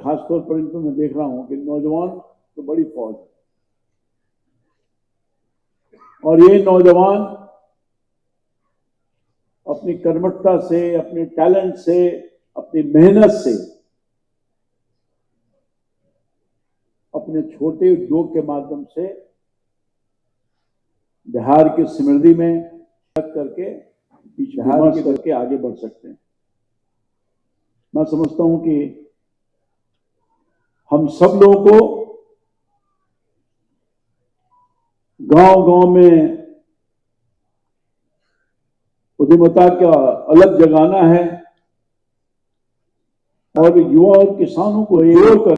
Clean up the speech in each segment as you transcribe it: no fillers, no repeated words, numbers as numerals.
खासतौर पर इनको मैं देख रहा हूं कि नौजवान तो बड़ी फौज है और ये नौजवान अपनी कर्मठता से, अपने टैलेंट से, अपनी मेहनत से, अपने छोटे उद्योग के माध्यम से बिहार की समृद्धि में करके बिहार करके आगे बढ़ सकते हैं। मैं समझता हूं कि हम सब लोगों को गांव-गांव में उद्यमिता का अलग जगाना है और युवा और किसानों को एक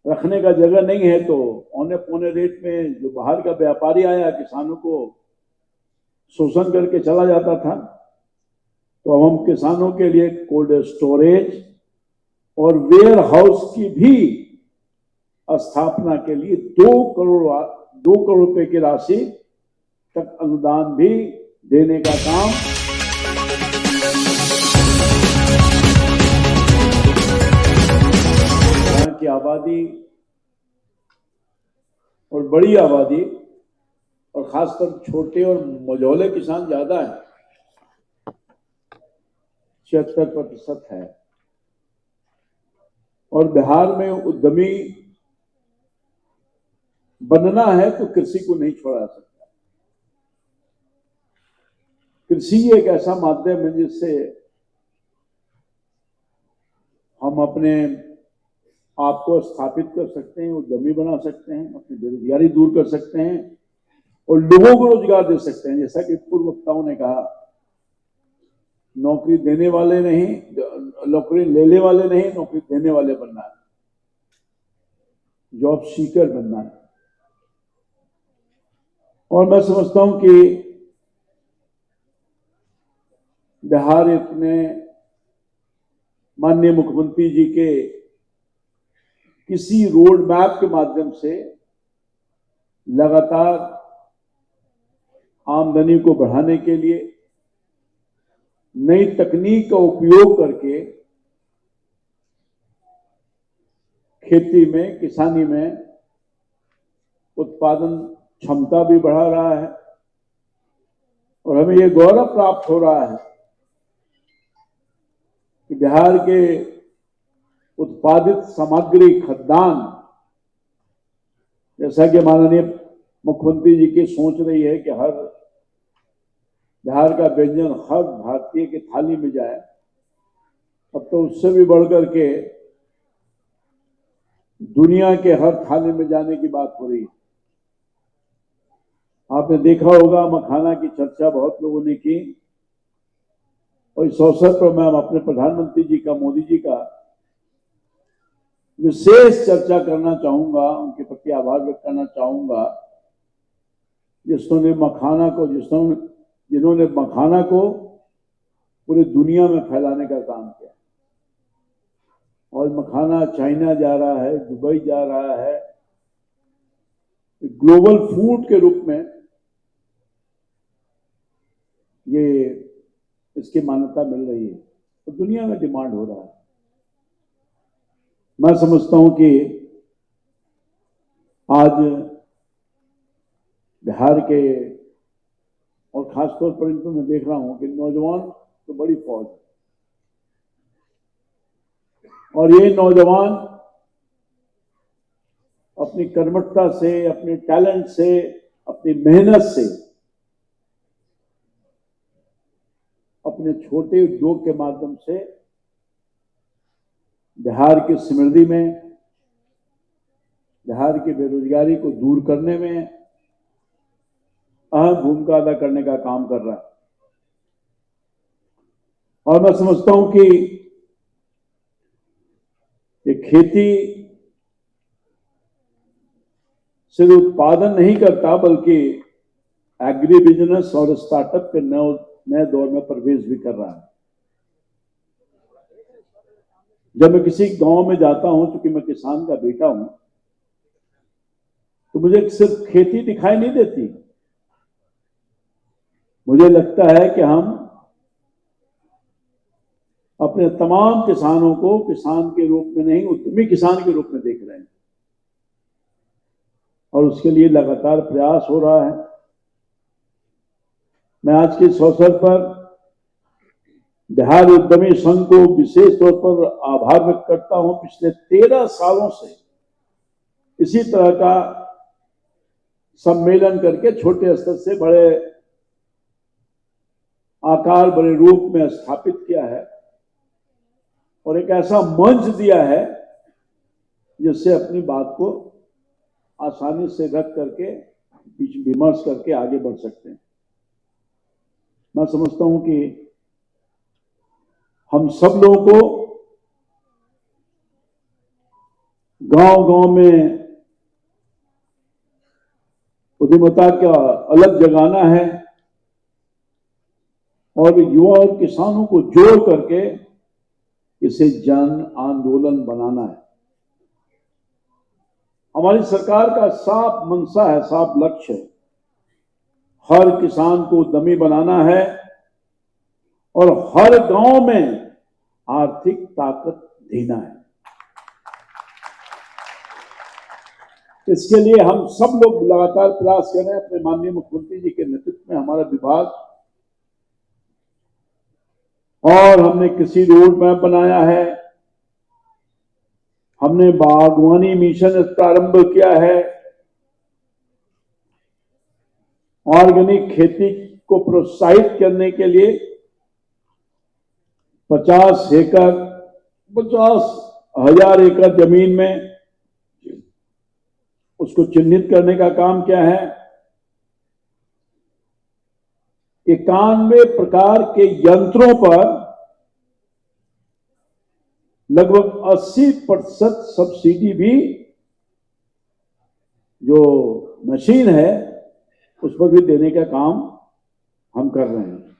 रखने का जगह नहीं है तो औने पौने रेट में जो बाहर का व्यापारी आया किसानों को शोषण करके चला जाता था, तो अब हम किसानों के लिए कोल्ड स्टोरेज और वेयर हाउस की भी स्थापना के लिए 2 करोड़ रुपए की राशि तक अनुदान भी देने का काम यहाँ की आबादी और बड़ी आबादी और खासकर छोटे और मझौले किसान ज्यादा है, 76% है। और बिहार में उद्यमी बनना है तो कृषि को नहीं छोड़ा जा सकता। कृषि एक ऐसा माध्यम है जिससे हम अपने आप को स्थापित कर सकते हैं, उद्यमी बना सकते हैं, अपनी बेरोजगारी दूर कर सकते हैं और लोगों को रोजगार दे सकते हैं। जैसा कि पूर्व वक्ताओं ने कहा, नौकरी देने वाले नहीं, नौकरी लेने वाले नहीं, नौकरी देने वाले बनना है, जॉब सीकर बनना है। और मैं समझता हूं कि बिहार इतने माननीय मुख्यमंत्री जी के किसी रोड मैप के माध्यम से लगातार आमदनी को बढ़ाने के लिए नई तकनीक का उपयोग करके खेती में, किसानी में उत्पादन क्षमता भी बढ़ा रहा है और हमें यह गौरव प्राप्त हो रहा है कि बिहार के उत्पादित सामग्री खाद्यान्न, जैसा कि माननीय मुख्यमंत्री जी की सोच रही है कि हर बिहार का व्यंजन हर भारतीय की थाली में जाए, अब तो उससे भी बढ़कर के दुनिया के हर थाली में जाने की बात हो रही है। आपने देखा होगा मखाना की चर्चा बहुत लोगों ने की और इस अवसर पर मैं अपने प्रधानमंत्री जी का, मोदी जी का विशेष चर्चा करना चाहूंगा, उनके प्रति आभार व्यक्त करना चाहूंगा जिन्होंने मखाना को पूरी दुनिया में फैलाने का काम किया। और मखाना चाइना जा रहा है, दुबई जा रहा है, ग्लोबल फूड के रूप में ये इसकी मान्यता मिल रही है तो दुनिया में डिमांड हो रहा है। मैं समझता हूं कि आज बिहार के और खासतौर पर इनको मैं देख रहा हूं कि नौजवान तो बड़ी फौज है और ये नौजवान अपनी कर्मठता से, अपने टैलेंट से, अपनी मेहनत से, अपने छोटे उद्योग के माध्यम से बिहार की समृद्धि में, बिहार की बेरोजगारी को दूर करने में अहम भूमिका अदा करने का काम कर रहा है। और मैं समझता हूं कि ये खेती सिर्फ उत्पादन नहीं करता बल्कि एग्री बिजनेस और स्टार्टअप के नए दौर में प्रवेश भी कर रहा है। जब मैं किसी गांव में जाता हूं, क्योंकि मैं किसान का बेटा हूं, तो मुझे सिर्फ खेती दिखाई नहीं देती। मुझे लगता है कि हम अपने तमाम किसानों को किसान के रूप में नहीं, उद्यमी किसान के रूप में देख रहे हैं और उसके लिए लगातार प्रयास हो रहा है। मैं आज के इस अवसर पर बिहार उद्यमी संघ को विशेष तौर पर आभार व्यक्त करता हूं। पिछले 13 सालों से इसी तरह का सम्मेलन करके छोटे स्तर से बड़े आकार, बड़े रूप में स्थापित किया है और एक ऐसा मंच दिया है जिससे अपनी बात को आसानी से रख करके विमर्श करके आगे बढ़ सकते हैं। मैं समझता हूं कि हम सब लोगों को गांव-गांव में उद्यमिता का अलग जगाना है और युवा और किसानों को जोड़ करके इसे जन आंदोलन बनाना है। हमारी सरकार का साफ मंशा है, साफ लक्ष्य है, हर किसान को उद्यमी बनाना है और हर गांव में आर्थिक ताकत देना है। इसके लिए हम सब लोग लगातार प्रयास कर रहे हैं। अपने माननीय मुख्यमंत्री जी के नेतृत्व में हमारा विभाग और हमने कृषि रोड मैप बनाया है, हमने बागवानी मिशन प्रारंभ किया है, ऑर्गेनिक खेती को प्रोत्साहित करने के लिए 50,000 एकड़ जमीन में उसको चिन्हित करने का काम किया है। 91 प्रकार के यंत्रों पर लगभग 80% सब्सिडी भी जो मशीन है उस पर भी देने का काम हम कर रहे हैं।